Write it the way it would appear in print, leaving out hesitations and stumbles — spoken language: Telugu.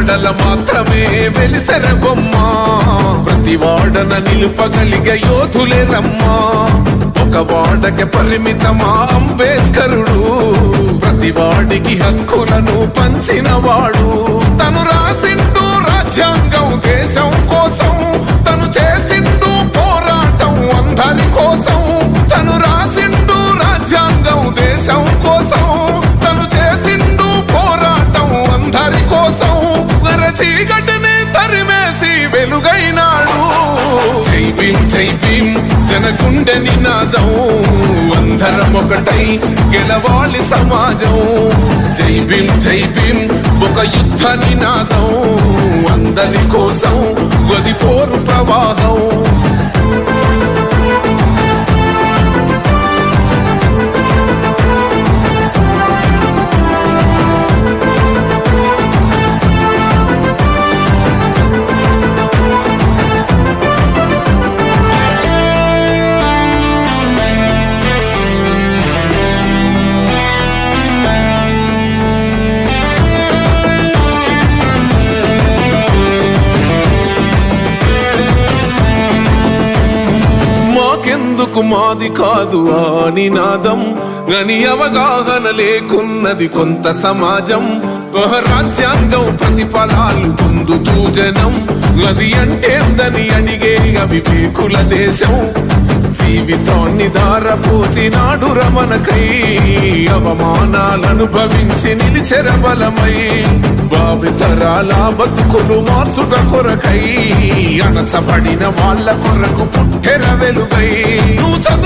మెడల మాత్రమే వెలిసెర బొమ్మ ప్రతి వాడన నిలుపగలిగే యోధులే రమ్మా ఒక వాడకి పరిమితమా అంబేద్కరుడు ప్రతి వాడికి హక్కులను పంచినవాడు తను రాసిండు రాజ్యాంగం దేశం కోసం తను చేసిండు పోరాటం అందరి కోసం తను రాసిండు రాజ్యాంగం దేశం కోసం తను చేసిండు పోరాటం అందరి కోసం చీకటిని తరిమేసి వెలుగైనాడు జై భీమ్ జనగుండె నినాదం అందరం ఒకటై గెలవాలి సమాజం జై భీమ్ ఒక యుద్ధ నినాదం అందరి కోసం గది పోరు ప్రవాహం ఎందుకు మాది కాదు ఆ నినాదం గని అవగాహన లేకున్నది కొంత సమాజం రాజ్యాంగం ప్రతిఫలాలు పొందుతూ జనం గది అంటేందని అడిగే అవివేకుల దేశం జీవితాన్ని ధారపోసినాడు రమణకై అవమానాలను భవించి నిలిచెర బలమై భావితరాల బతుకులు మార్చుట కొరకై అణచబడిన వాళ్ళ కొరకు పుట్టెర వెలుగై నువ్వు చదువు